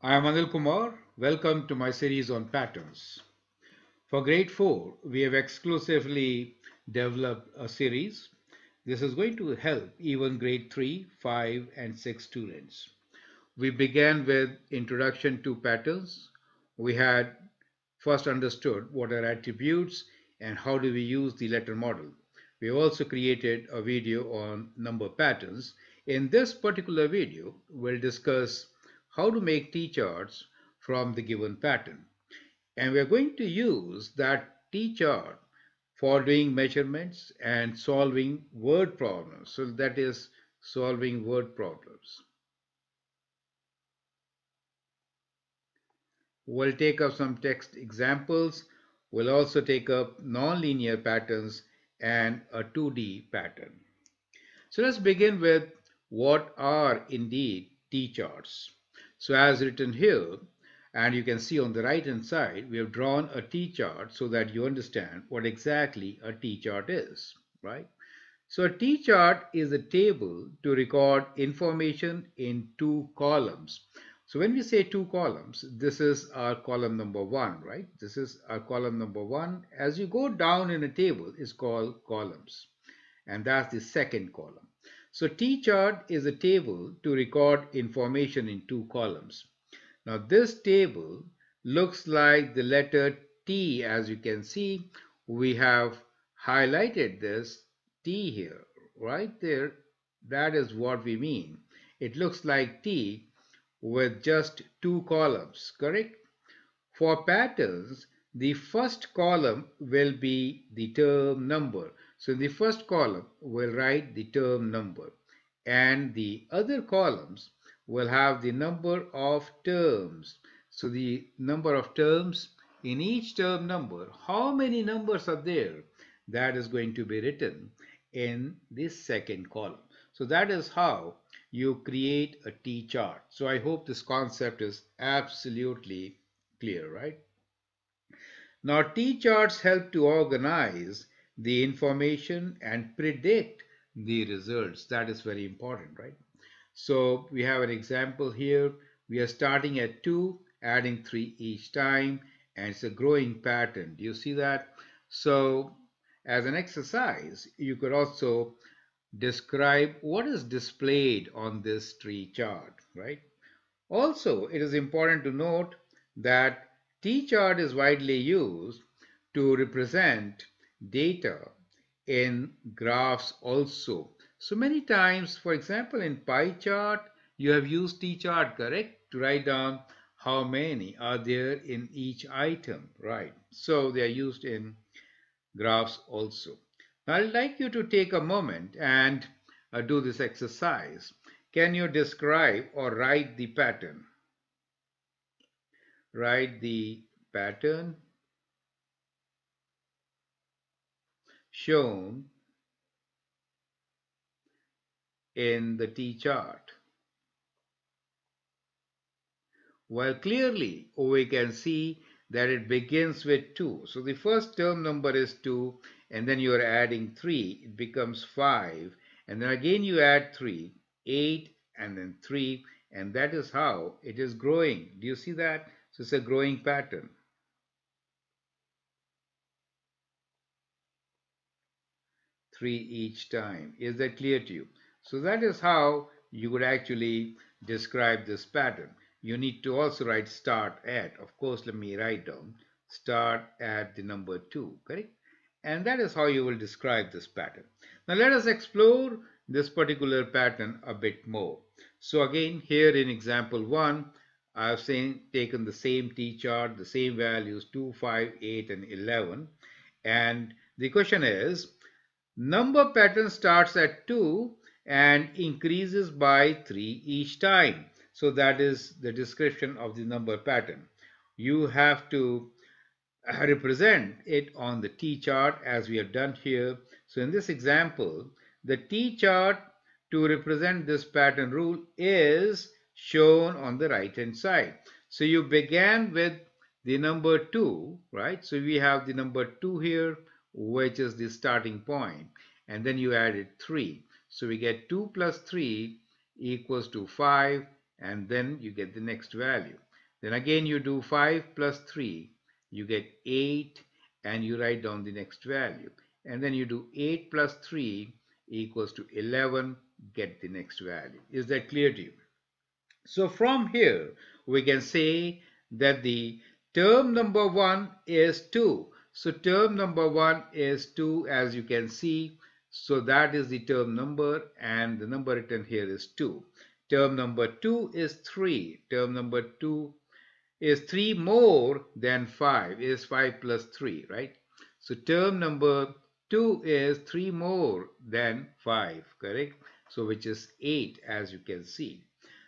I am Anil Kumar. Welcome to my series on patterns. For grade 4, we have exclusively developed a series. This is going to help even grade 3, 5, and 6 students. We began with introduction to patterns. We had first understood what are attributes and how do we use the letter model. We also created a video on number patterns. In this particular video, we'll discuss how to make T-charts from the given pattern. And we're going to use that T-chart for doing measurements and solving word problems. So that is solving word problems. We'll take up some text examples. We'll also take up nonlinear patterns and a 2D pattern. So let's begin with what are indeed T-charts. So as written here, and you can see on the right hand side, we have drawn a T-chart so that you understand what exactly a T-chart is, right? So a T-chart is a table to record information in two columns. So when we say two columns, this is our column number 1, right? This is our column number 1. As you go down in a table, it's called columns. And that's the second column. So T-chart is a table to record information in two columns. Now this table looks like the letter T. As you can see, we have highlighted this T here, right there. That is what we mean. It looks like T with just two columns, correct? For patterns, the first column will be the term number. So in the first column, we'll write the term number. And the other columns will have the number of terms. So the number of terms in each term number, how many numbers are there? That is going to be written in the second column. So that is how you create a T-chart. So I hope this concept is absolutely clear, right? Now, T-charts help to organize the information and predict the results. That is very important, right? So we have an example here. We are starting at 2, adding 3 each time, and it's a growing pattern. Do you see that? So as an exercise, you could also describe what is displayed on this tree chart, right? Also, it is important to note that T-chart is widely used to represent data in graphs also. So many times, for example, in pie chart, you have used T-chart, correct? To write down how many are there in each item, right? So they are used in graphs also. Now, I'd like you to take a moment and do this exercise. Can you describe or write the pattern? Write the pattern shown in the T-chart. Well, clearly we can see that it begins with 2. So the first term number is 2, and then you are adding 3. It becomes 5, and then again you add 3, 8, and then 3, and that is how it is growing. Do you see that? So it's a growing pattern. 3 each time. Is that clear to you? So that is how you would actually describe this pattern. You need to also write start at. Of course, let me write down start at the number 2, correct? And that is how you will describe this pattern. Now let us explore this particular pattern a bit more. So again, here in example 1, I have taken the same T-chart, the same values 2, 5, 8, and 11. And the question is, number pattern starts at 2 and increases by 3 each time. So that is the description of the number pattern. You have to represent it on the T-chart as we have done here. So in this example, the T-chart to represent this pattern rule is shown on the right hand side. So you began with the number 2, right? So we have the number 2 here, which is the starting point, and then you added 3. So we get 2 plus 3 equals to 5, and then you get the next value. Then again you do 5 plus 3, you get 8, and you write down the next value. And then you do 8 plus 3 equals to 11, get the next value. Is that clear to you? So from here, we can say that the term number 1 is 2. So term number 1 is 2, as you can see. So that is the term number, and the number written here is 2. Term number 2 is 3. Term number 2 is 3 more than 5, is 5 plus 3, right? So term number 2 is 3 more than 5, correct? So which is 8, as you can see.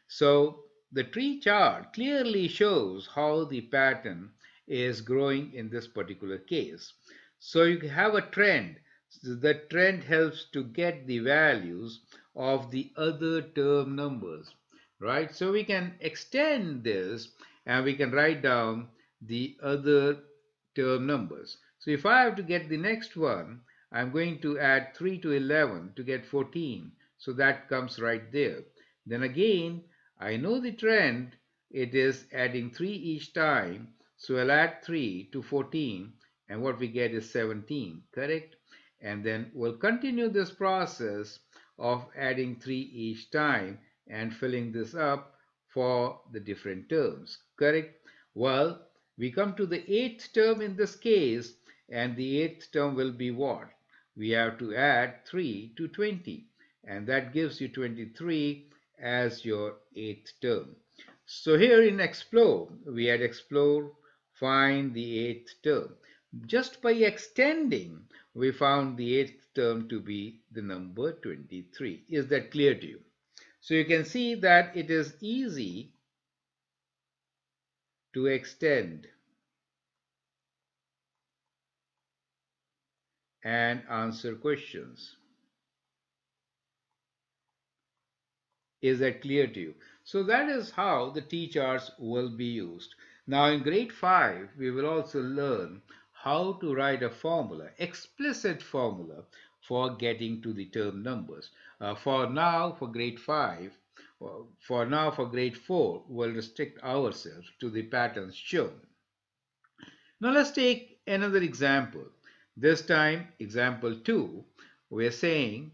So the tree chart clearly shows how the pattern is growing in this particular case. So you have a trend. So the trend helps to get the values of the other term numbers, right? So we can extend this and we can write down the other term numbers. So if I have to get the next one, I'm going to add 3 to 11 to get 14. So that comes right there. Then again, I know the trend, it is adding 3 each time. So I'll add 3 to 14 and what we get is 17, correct? And then we'll continue this process of adding 3 each time and filling this up for the different terms, correct? Well, we come to the eighth term in this case, and the eighth term will be what? We have to add 3 to 20, and that gives you 23 as your eighth term. So here in explore, we had explore, find the eighth term. Just by extending, we found the eighth term to be the number 23. Is that clear to you? So you can see that it is easy to extend and answer questions. Is that clear to you? So that is how the T-charts will be used. Now in grade 5, we will also learn how to write a formula, explicit formula for getting to the term numbers. For now, for grade 5, for now for grade 4, we'll restrict ourselves to the patterns shown. Now let's take another example. This time, example 2, we're saying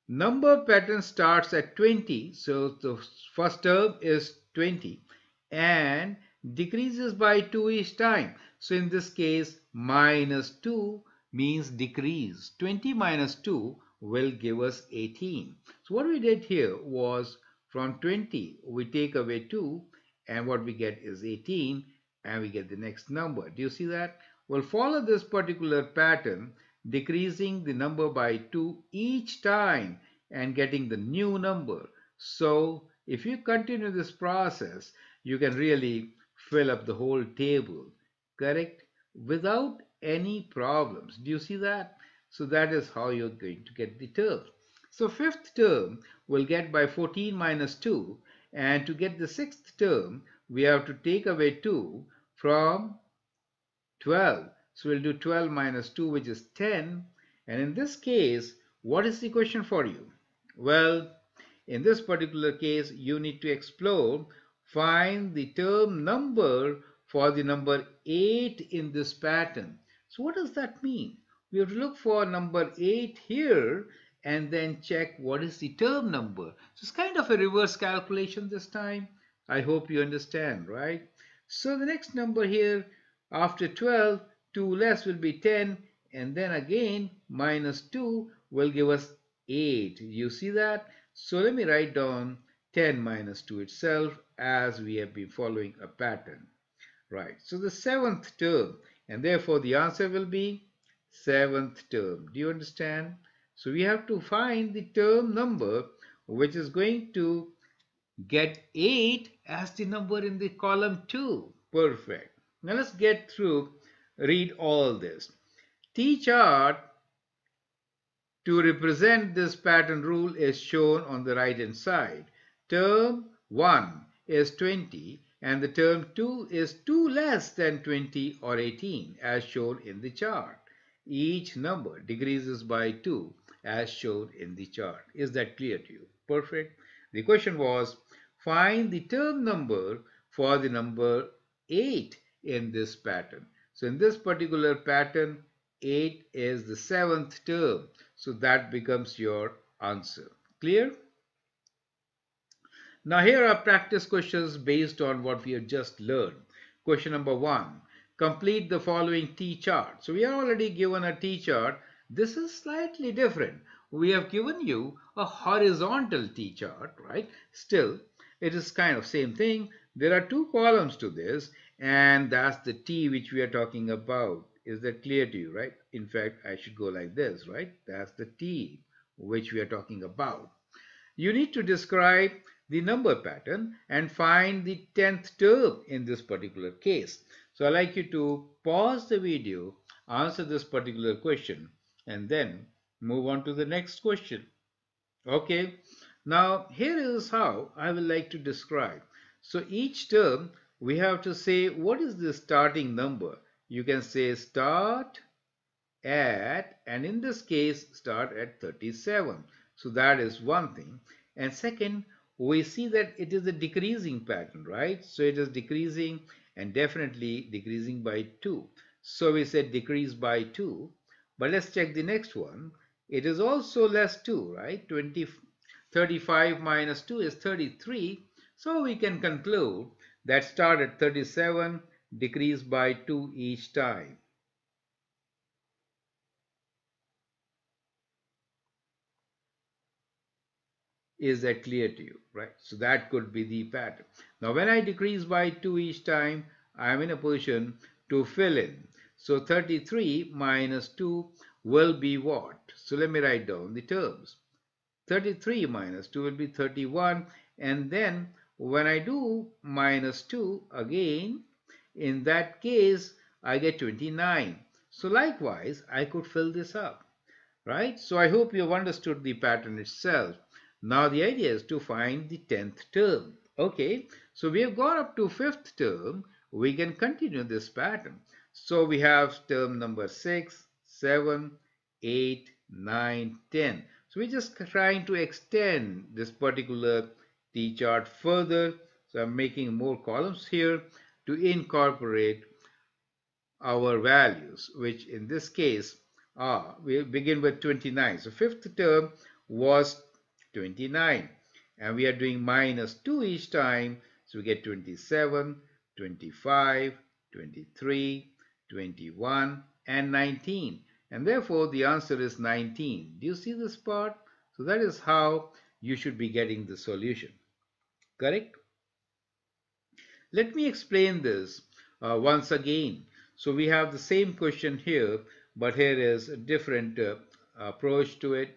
number pattern starts at 20, so the first term is 20 and decreases by 2 each time. So in this case, minus 2 means decrease. 20 minus 2 will give us 18. So what we did here was from 20, we take away 2 and what we get is 18 and we get the next number. Do you see that? We'll follow this particular pattern, decreasing the number by 2 each time and getting the new number. So if you continue this process, you can really fill up the whole table, correct? Without any problems. Do you see that? So that is how you're going to get the term. So fifth term we'll get by 14 minus 2, and to get the sixth term we have to take away 2 from 12. So we'll do 12 minus 2, which is 10. And in this case, what is the question for you? Well, in this particular case, you need to explore, find the term number for the number 8 in this pattern. So what does that mean? We have to look for number 8 here and then check what is the term number. So it's kind of a reverse calculation this time. I hope you understand, right? So the next number here, after 12, 2 less will be 10, and then again minus 2 will give us 8. You see that? So let me write down 10 minus 2 itself, as we have been following a pattern. Right, so the seventh term, and therefore the answer will be seventh term. Do you understand? So we have to find the term number which is going to get 8 as the number in the column 2. Perfect. Now let's get through, read all this. T-chart to represent this pattern rule is shown on the right hand side. Term 1 is 20 and the term 2 is 2 less than 20 or 18 as shown in the chart. Each number decreases by 2 as shown in the chart. Is that clear to you? Perfect. The question was, find the term number for the number 8 in this pattern. So in this particular pattern, 8 is the seventh term. So that becomes your answer. Clear? Now here are practice questions based on what we have just learned. Question number 1. Complete the following T chart. So we are already given a T chart. This is slightly different. We have given you a horizontal T chart, right? Still, it is kind of same thing. There are two columns to this, and that's the T which we are talking about. Is that clear to you, right? In fact, I should go like this, right? That's the T which we are talking about. You need to describe the number pattern and find the 10th term in this particular case. So I'd like you to pause the video, answer this particular question, and then move on to the next question. Okay, now here is how I would like to describe. So each term we have to say what is the starting number. You can say start at, and in this case start at 37. So that is one thing. And second, we see that it is a decreasing pattern, right? So it is decreasing and definitely decreasing by 2. So we said decrease by 2. But let's check the next one. It is also less 2, right? 35 minus 2 is 33. So we can conclude that start at 37, decrease by 2 each time. Is that clear to you, right? So that could be the pattern. Now when I decrease by 2 each time, I am in a position to fill in. So 33 minus 2 will be what? So let me write down the terms. 33 minus 2 will be 31, and then when I do minus 2 again, in that case I get 29. So likewise I could fill this up, right? So I hope you've understood the pattern itself. Now the idea is to find the 10th term. Okay, so we have gone up to 5th term. We can continue this pattern. So we have term number 6, 7, 8, 9, 10. So we're just trying to extend this particular T chart further. So I'm making more columns here to incorporate our values, which in this case are, we begin with 29. So fifth term was 29, and we are doing minus 2 each time. So we get 27, 25, 23, 21, and 19. And therefore the answer is 19. Do you see this part? So that is how you should be getting the solution. Correct? Let me explain this once again. So we have the same question here, but here is a different approach to it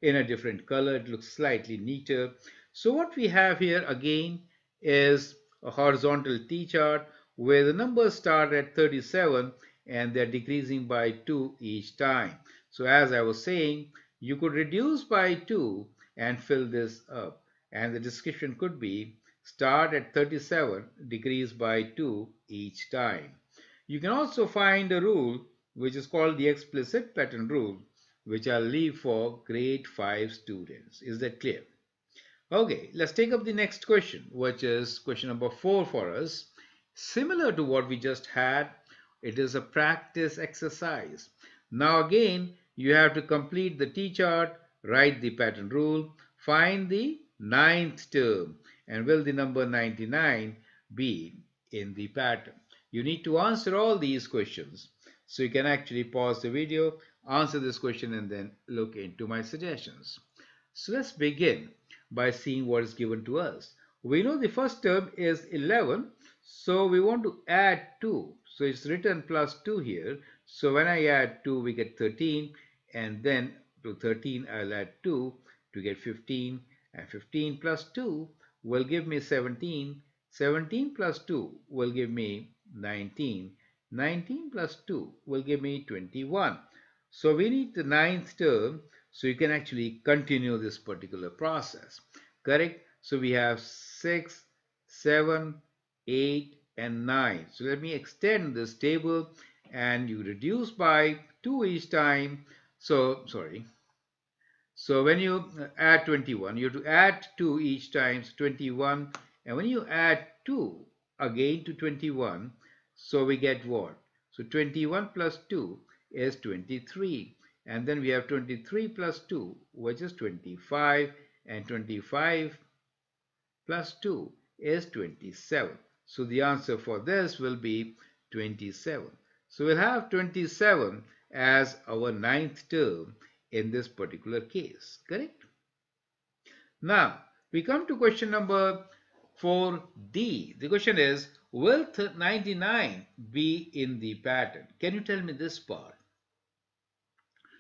in a different color. It looks slightly neater. So what we have here again is a horizontal T chart where the numbers start at 37 and they're decreasing by 2 each time. So as I was saying, you could reduce by 2 and fill this up. And the description could be start at 37, decrease by 2 each time. You can also find a rule which is called the explicit pattern rule, which I'll leave for grade 5 students. Is that clear? Okay, let's take up the next question, which is question number 4 for us. Similar to what we just had, it is a practice exercise. Now again, you have to complete the T chart, write the pattern rule, find the ninth term, and will the number 99 be in the pattern? You need to answer all these questions. So you can actually pause the video, answer this question, and then look into my suggestions. So let's begin by seeing what is given to us. We know the first term is 11, so we want to add 2. So it's written plus 2 here. So when I add 2, we get 13, and then to 13 I'll add 2 to get 15, and 15 plus 2 will give me 17. 17 plus 2 will give me 19. 19 plus 2 will give me 21. So we need the ninth term, so you can actually continue this particular process. Correct? So we have 6, 7, 8, and 9. So let me extend this table, and you reduce by 2 each time. So when you add 21, you have to add 2 each time, so 21. And when you add 2 again to 21. So we get what? So 21 plus 2 is 23. And then we have 23 plus 2, which is 25. And 25 plus 2 is 27. So the answer for this will be 27. So we'll have 27 as our ninth term in this particular case, correct? Now, we come to question number 4D. The question is, will 99 be in the pattern? Can you tell me this part?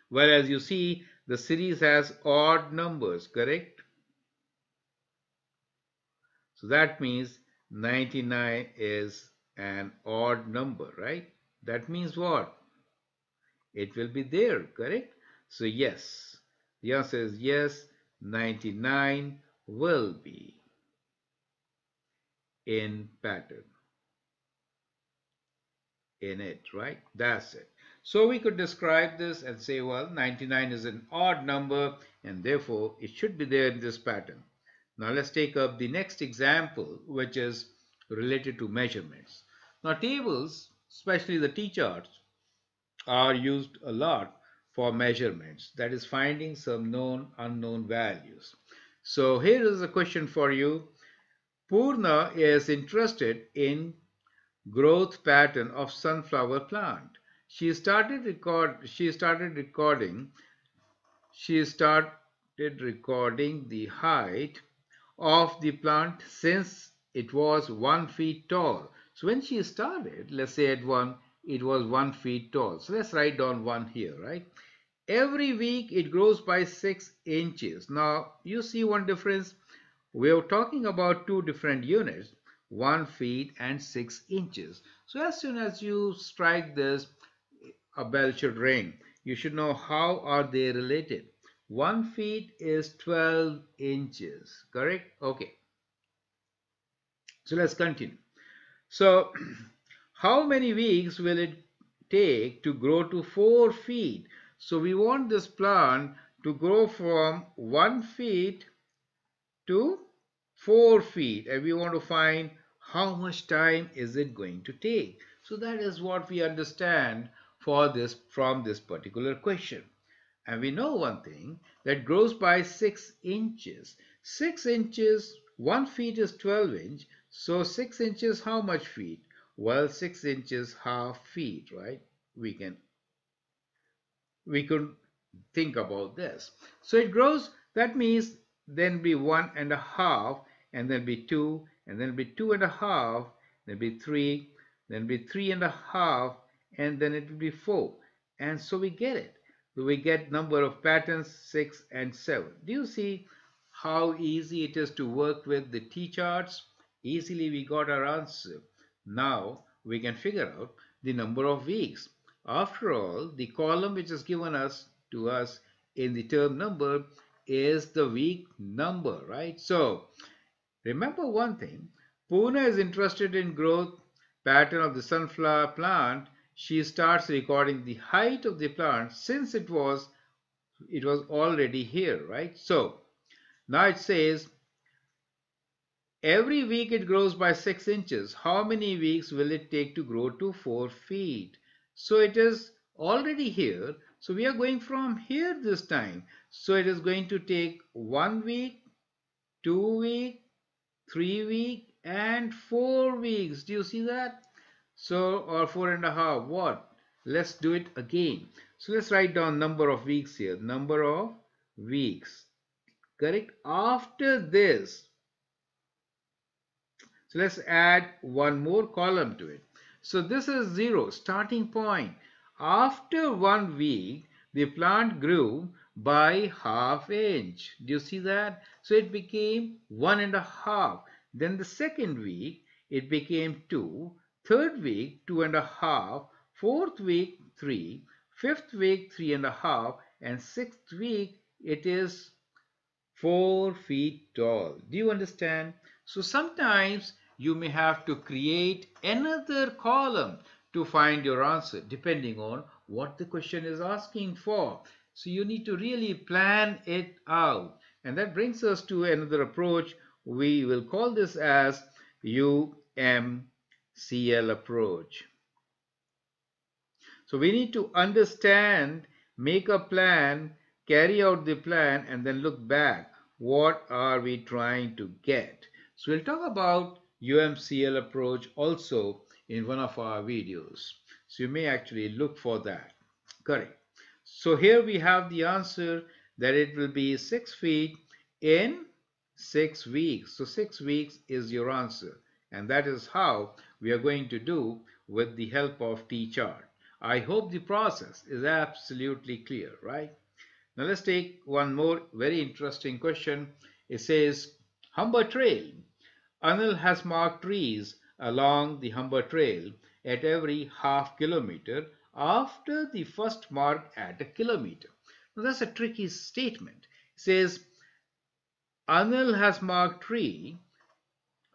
Whereas you see, the series has odd numbers, correct? So that means 99 is an odd number, right? That means what? It will be there, correct? So yes, the answer is yes, 99 will be in pattern in it, right? That's it. So we could describe this and say, well, 99 is an odd number and therefore it should be there in this pattern. Now let's take up the next example, which is related to measurements. Now tables, especially the T-charts, are used a lot for measurements, that is finding some known unknown values. So here is a question for you. Purna is interested in growth pattern of sunflower plant. She started recording the height of the plant since it was 1 feet tall. So when she started, let's say at 1, it was 1 feet tall. So let's write down 1 here, right? Every week it grows by 6 inches. Now you see one difference. We are talking about two different units, 1 feet and 6 inches. So as soon as you strike this, a bell should ring. You should know how are they related. 1 feet is 12 inches, correct? Okay. So let's continue. So how many weeks will it take to grow to 4 feet? So we want this plant to grow from 1 feet to 4 feet, and we want to find how much time is it going to take. So that is what we understand for this from this particular question. And we know one thing, that grows by 6 inches. 6 inches, 1 feet is 12 inch. So 6 inches, how much feet? Well, 6 inches, half feet, right? We could think about this. So it grows, that means then be 1.5, and then be 2, and then be 2.5, then be 3, then be 3.5, and then it will be 4. And so we get it. We get number of patterns 6 and 7. Do you see how easy it is to work with the T-charts? Easily we got our answer. Now we can figure out the number of weeks. After all, the column which is given to us in the term number is the week number, right? So remember one thing, Puna is interested in growth pattern of the sunflower plant. She starts recording the height of the plant since it was already here, right? So now it says every week it grows by 6 inches. How many weeks will it take to grow to 4 feet? So it is already here. So we are going from here this time. So it is going to take 1 week, 2 weeks, 3 weeks, and 4 weeks. Do you see that? So, or 4.5. What? Let's do it again. So let's write down number of weeks here. Number of weeks. Correct? After this, so let's add one more column to it. So this is 0, starting point. After 1 week, the plant grew by half inch. Do you see that? So it became 1.5. Then the second week, it became 2. Third week, 2.5. Fourth week, 3. Fifth week, 3.5. And sixth week, it is 4 feet tall. Do you understand? So sometimes you may have to create another column to find your answer depending on what the question is asking for. So you need to really plan it out. And that brings us to another approach. We will call this as UMP. UMCL approach. So we need to understand, make a plan, carry out the plan, and then look back. What are we trying to get? So we'll talk about UMCL approach also in one of our videos. So you may actually look for that. Correct. So here we have the answer that it will be 6 feet in 6 weeks. So 6 weeks is your answer. And that is how we are going to do with the help of T-chart. I hope the process is absolutely clear, right? Now let's take one more very interesting question. It says, Humber Trail. Anil has marked trees along the Humber Trail at every half kilometer after the first mark at a kilometer. Now that's a tricky statement. It says, Anil has marked tree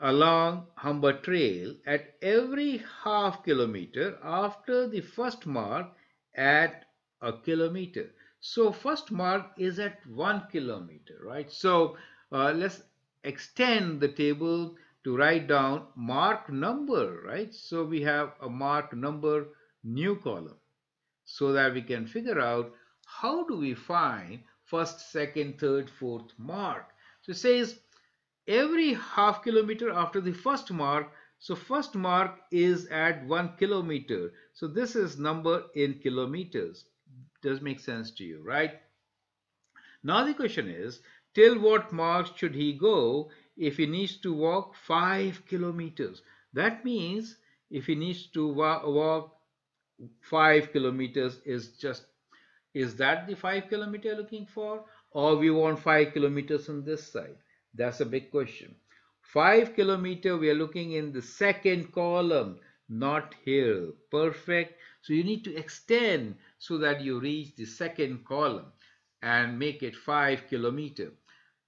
along Humber Trail at every half kilometer after the first mark at a kilometer. So first mark is at 1 kilometer, right? So let's extend the table to write down mark number, right? So we have a mark number new column so that we can figure out how do we find first, second, third, fourth mark. So it says every half kilometer after the first mark. So first mark is at 1 kilometer. So this is number in kilometers. Does make sense to you, right? Now the question is, till what mark should he go if he needs to walk 5 kilometers? That means if he needs to walk 5 kilometers is that the 5 kilometer looking for, or we want 5 kilometers on this side? That's a big question. 5 kilometer, we are looking in the second column, not here. Perfect. So you need to extend so that you reach the second column and make it 5 kilometer.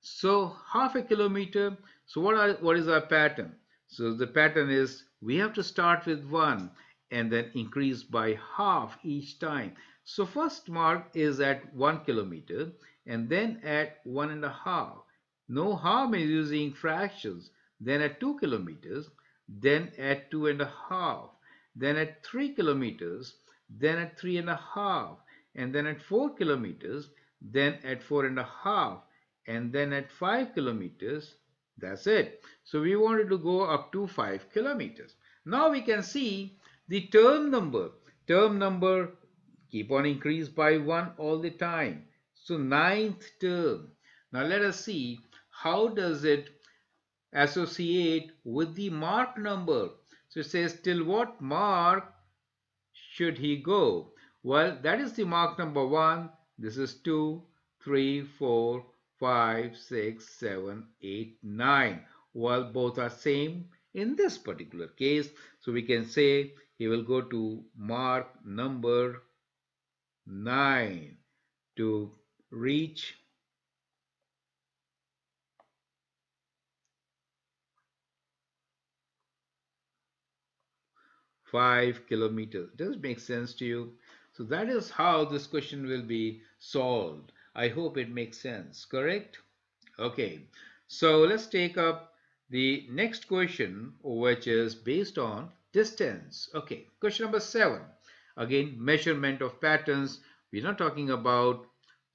So half a kilometer. So what is our pattern? So the pattern is we have to start with 1 and then increase by half each time. So first mark is at 1 kilometer and then at 1.5. No harm in using fractions. Then at 2 kilometers, then at 2.5, then at 3 kilometers, then at 3.5, and then at 4 kilometers, then at 4.5, and then at 5 kilometers. That's it. So we wanted to go up to 5 kilometers. Now we can see the term number. Term number keep on increase by 1 all the time. So ninth term. Now let us see how does it associate with the mark number. So it says till what mark should he go? Well, that is the mark number 1. This is 2, 3, 4, 5, 6, 7, 8, 9. Well, both are same in this particular case. So we can say he will go to mark number 9 to reach 5 kilometers. Does it make sense to you? So that is how this question will be solved. I hope it makes sense, correct? Okay, so let's take up the next question, which is based on distance. Okay, question number 7. Again, measurement of patterns. We're not talking about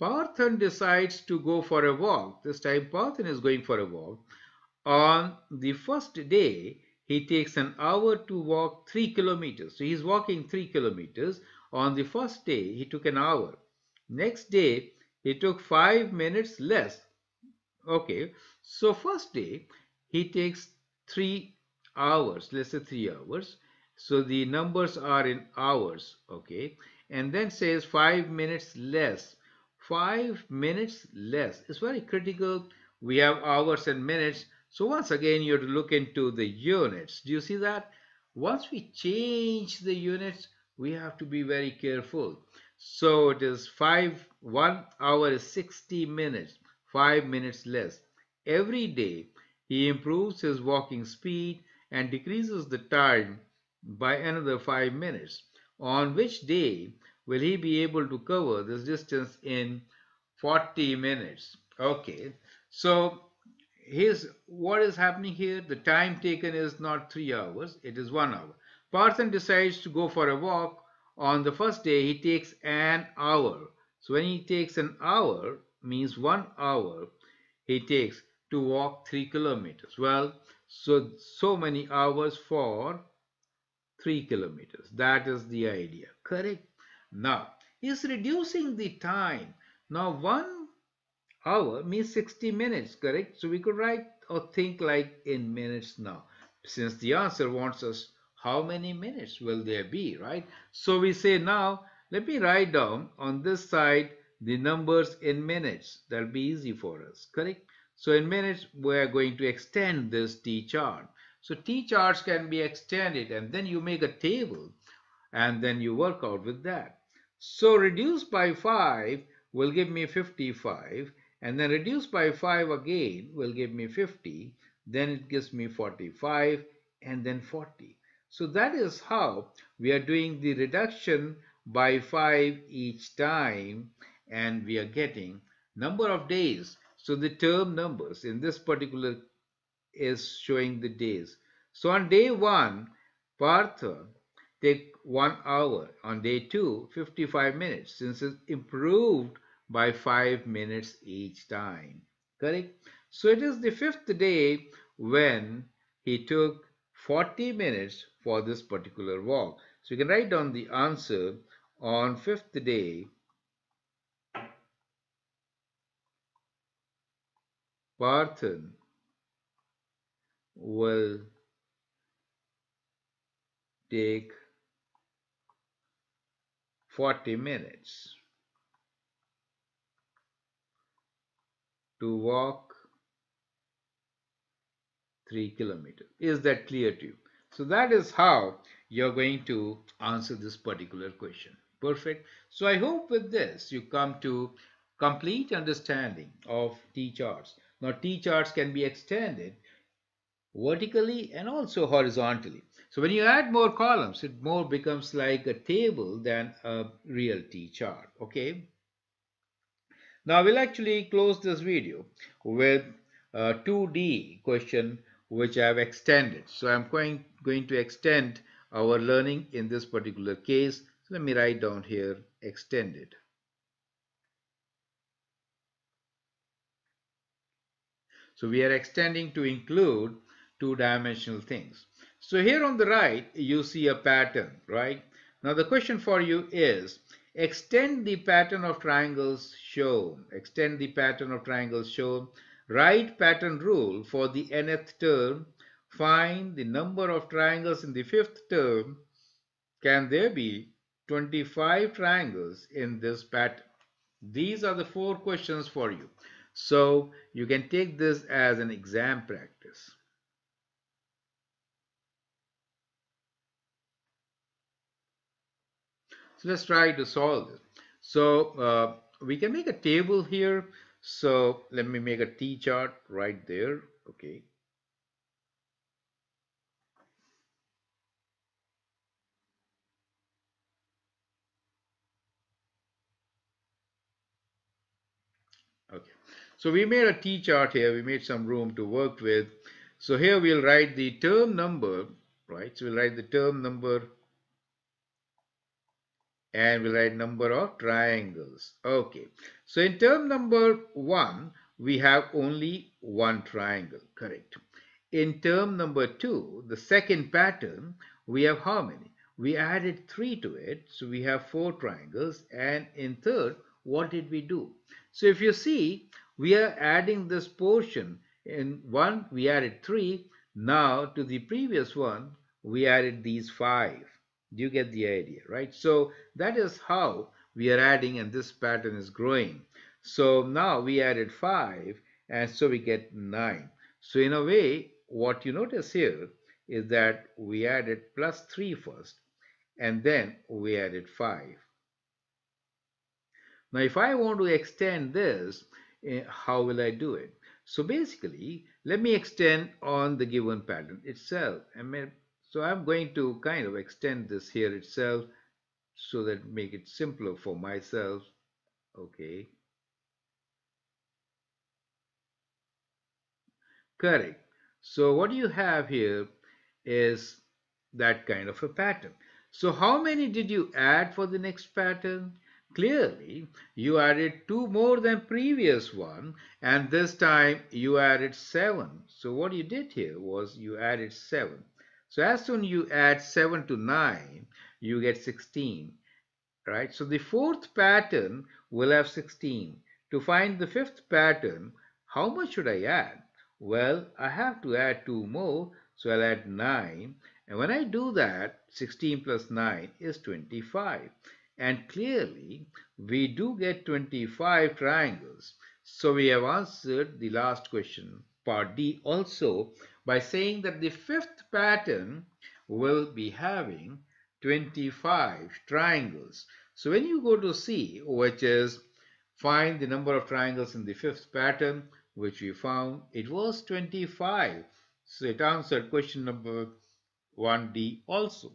Parthan decides to go for a walk. This time Parthan is going for a walk. On the first day, he takes an hour to walk 3 kilometers. So he's walking 3 kilometers. On the first day, he took an hour. Next day, he took 5 minutes less. Okay, so first day, he takes 3 hours. Let's say 3 hours. So the numbers are in hours. Okay, and then says 5 minutes less. 5 minutes less. It's very critical. We have hours and minutes. So once again, you have to look into the units. Do you see that? Once we change the units, we have to be very careful. So it is 1 hour is 60 minutes, 5 minutes less. Every day, he improves his walking speed and decreases the time by another 5 minutes. On which day will he be able to cover this distance in 40 minutes? Okay, so here's what is happening here. The time taken is not 3 hours, it is 1 hour. Parthan decides to go for a walk. On the first day, he takes an hour. So when he takes an hour, means 1 hour he takes to walk 3 kilometers. Well, so many hours for 3 kilometers. That is the idea. Correct. Now, he's reducing the time. Now, 1 hour means 60 minutes, correct? So we could write or think like in minutes now. Since the answer wants us how many minutes will there be, right? So we say now, let me write down on this side the numbers in minutes. That'll be easy for us, correct? So in minutes, we are going to extend this T chart. So T charts can be extended and then you make a table and then you work out with that. So reduce by 5 will give me 55 and then reduce by 5 again will give me 50, then it gives me 45 and then 40. So that is how we are doing the reduction by 5 each time and we are getting number of days. So the term numbers in this particular is showing the days. So on day 1, Partha take 1 hour. On day 2, 55 minutes, since it's improved by 5 minutes each time. Correct? So it is the fifth day when he took 40 minutes for this particular walk. So you can write down the answer. On fifth day, Parthan will take 40 minutes to walk 3 kilometers. Is that clear to you? So that is how you're going to answer this particular question. Perfect. So I hope with this you come to complete understanding of T charts. Now T charts can be extended vertically and also horizontally. So when you add more columns, it more becomes like a table than a real T chart. Okay. Now we'll actually close this video with a 2D question which I have extended. So I'm going to extend our learning in this particular case. So let me write down here extended. So we are extending to include two-dimensional things. So here on the right, you see a pattern, right? Now the question for you is, extend the pattern of triangles shown. Extend the pattern of triangles shown. Write pattern rule for the nth term. Find the number of triangles in the fifth term. Can there be 25 triangles in this pattern? These are the 4 questions for you. So you can take this as an exam practice. So let's try to solve this. So we can make a table here. So let me make a T chart right there. Okay. Okay. So we made a T chart here. We made some room to work with. So here we'll write the term number, right? So we'll write the term number and we'll write number of triangles. Okay. So in term number 1, we have only one triangle. Correct. In term number 2, the second pattern, we have how many? We added 3 to it, so we have 4 triangles. And in third, what did we do? So if you see, we are adding this portion. In one, we added 3. Now to the previous one, we added these 5. Do you get the idea, right? So that is how we are adding, and this pattern is growing. So now we added 5, and so we get 9. So in a way, what you notice here is that we added plus 3 first, and then we added 5. Now, if I want to extend this, how will I do it? So basically, let me extend on the given pattern itself. So I'm going to kind of extend this here itself so that make it simpler for myself. Okay. Correct. So what you have here is that kind of a pattern. So how many did you add for the next pattern? Clearly, you added two more than previous one, and this time you added seven. So what you did here was you added seven. So as soon you add 7 to 9, you get 16, right? So the fourth pattern will have 16. To find the fifth pattern, how much should I add? Well, I have to add two more, so I'll add 9. And when I do that, 16 plus 9 is 25. And clearly, we do get 25 triangles. So we have answered the last question, part D, also by saying that the fifth pattern will be having 25 triangles. So when you go to C, which is find the number of triangles in the fifth pattern, which we found, it was 25. So it answered question number 1D also.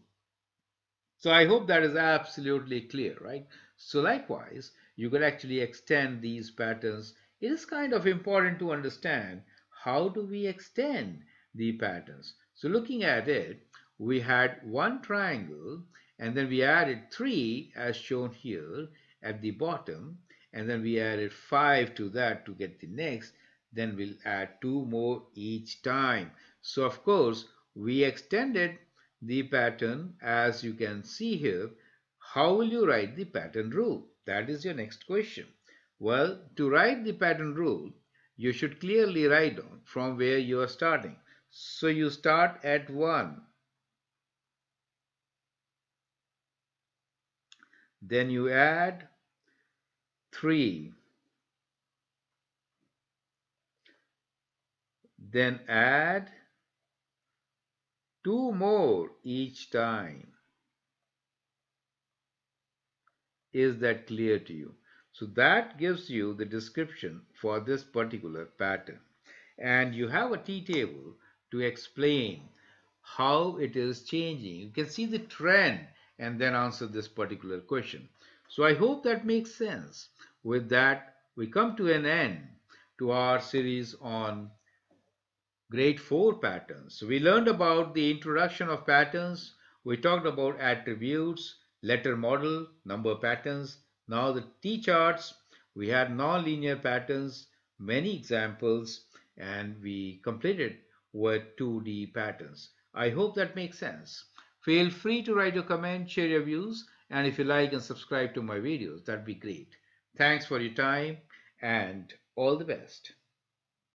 So I hope that is absolutely clear, right? So likewise, you could actually extend these patterns. It is kind of important to understand how do we extend the patterns. So looking at it, we had one triangle and then we added three as shown here at the bottom, and then we added five to that to get the next. Then we'll add two more each time. So of course, we extended the pattern as you can see here. How will you write the pattern rule? That is your next question. Well, to write the pattern rule, you should clearly write down from where you are starting. So you start at 1, then you add 3, then add 2 more each time. Is that clear to you? So that gives you the description for this particular pattern. And you have a T-table to explain how it is changing. You can see the trend and then answer this particular question. So I hope that makes sense. With that, we come to an end to our series on Grade 4 patterns. So we learned about the introduction of patterns. We talked about attributes, letter model, number patterns. Now the T-charts. We had non-linear patterns, many examples, and we completed with 2D patterns. I hope that makes sense. Feel free to write your comment, share your views, and if you like and subscribe to my videos, that'd be great. Thanks for your time and all the best.